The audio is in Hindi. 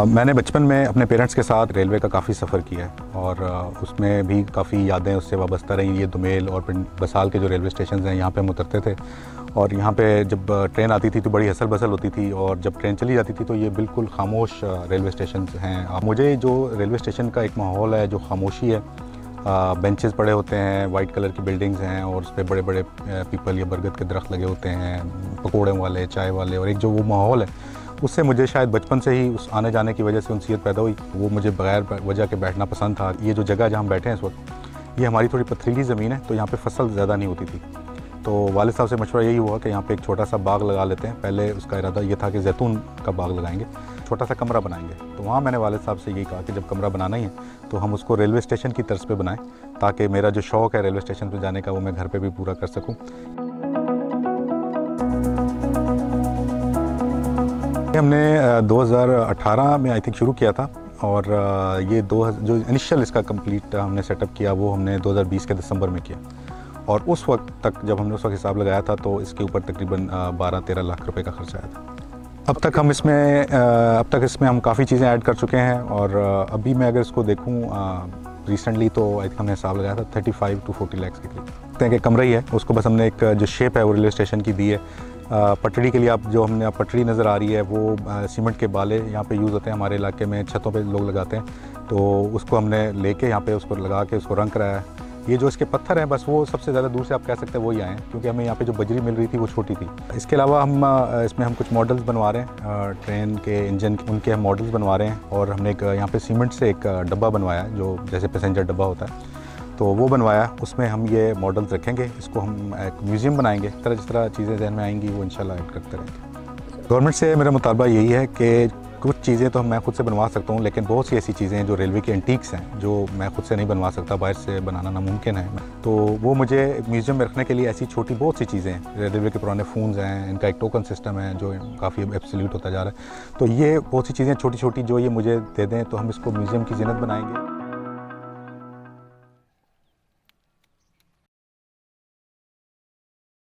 मैंने बचपन में अपने पेरेंट्स के साथ रेलवे का काफ़ी सफ़र किया है और उसमें भी काफ़ी यादें उससे वाबस्ता रही। ये दुमेल और बसाल के जो रेलवे स्टेशन हैं यहाँ पे हम उतरते थे और यहाँ पे जब ट्रेन आती थी तो बड़ी हसल बसल होती थी और जब ट्रेन चली जाती थी तो ये बिल्कुल खामोश रेलवे स्टेशन हैं। मुझे जो रेलवे स्टेशन का एक माहौल है, जो खामोशी है, बेंचेस पड़े होते हैं, वाइट कलर की बिल्डिंग्स हैं और उस पर बड़े बड़े पीपल या बरगद के दरख्त लगे होते हैं, पकौड़े वाले, चाय वाले, और एक जो वो माहौल है उससे मुझे शायद बचपन से ही उस आने जाने की वजह से उनसीयत पैदा हुई। वो मुझे बगैर वजह के बैठना पसंद था। ये जो जगह जहाँ हम बैठे हैं इस वक्त, ये हमारी थोड़ी पथरीली ज़मीन है तो यहाँ पे फसल ज़्यादा नहीं होती थी। तो वालिद साहब से मशवरा यही हुआ कि यहाँ पे एक छोटा सा बाग लगा लेते हैं। पहले उसका इरादा ये था कि जैतून का बाग लगाएंगे, छोटा सा कमरा बनाएंगे। तो वहाँ मैंने वालिद साहब से यही कहा कि जब कमरा बनाना ही है तो हम उसको रेलवे स्टेशन की तर्ज पे बनाएं, ताकि मेरा जो शौक़ है रेलवे स्टेशन पर जाने का वो मैं घर पर भी पूरा कर सकूँ। हमने 2018 में आई थिंक शुरू किया था और ये जो इनिशियल इसका कंप्लीट हमने सेटअप किया वो हमने 2020 के दिसंबर में किया और उस वक्त तक जब हमने उस वक्त हिसाब लगाया था तो इसके ऊपर तकरीबन 12-13 लाख रुपए का खर्च आया था। अब तक इसमें हम काफ़ी चीज़ें ऐड कर चुके हैं और अभी मैं अगर इसको देखूं रिसेंटली तो आई थिंक हमने हिसाब लगाया था 35 to 40 लाख के करीब। कि कमरा ही है, उसको बस हमने एक जो शेप है वो रेलवे स्टेशन की दी है। पटड़ी के लिए आप जो हमने पटड़ी नज़र आ रही है वो सीमेंट के बाले यहाँ पे यूज़ होते हैं हमारे इलाके में, छतों पे लोग लगाते हैं। तो उसको हमने लेके यहाँ पे उसको लगा के उसको रंग कराया है। ये जो इसके पत्थर हैं बस वो सबसे ज़्यादा दूर से आप कह सकते हैं वही आए हैं, क्योंकि हमें यहाँ पे जो बजरी मिल रही थी वो छोटी थी। इसके अलावा हम इसमें हम कुछ मॉडल्स बनवा रहे हैं, ट्रेन के इंजन उनके हम मॉडल्स बनवा रहे हैं और हमने एक यहाँ पे सीमेंट से एक डब्बा बनवाया है जो जैसे पैसेंजर डब्बा होता है, तो वो बनवाया। उसमें हम ये मॉडल्स रखेंगे, इसको हम एक म्यूज़ियम बनाएंगे। जिस तरह चीज़ें जहन में आएंगी वो इंशाल्लाह ऐड करते रहेंगे। गवर्नमेंट से मेरा मुतालबा यही है कि कुछ चीज़ें तो मैं खुद से बनवा सकता हूँ, लेकिन बहुत सी ऐसी चीज़ें हैं जो रेलवे के एंटीक्स हैं जो मैं खुद से नहीं बनवा सकता, बाहर से बनाना नामुमकिन है। तो वो मुझे म्यूज़ियम में रखने के लिए ऐसी छोटी बहुत सी चीज़ें हैं। रेलवे के पुराने फ़ोन्स हैं, इनका एक टोकन सिस्टम है जो काफ़ी एब्सोल्यूट होता जा रहा है। तो ये बहुत सी चीज़ें छोटी छोटी जो ये मुझे दे दें तो हम इसको म्यूज़ियम की ज़ीनत बनाएंगे।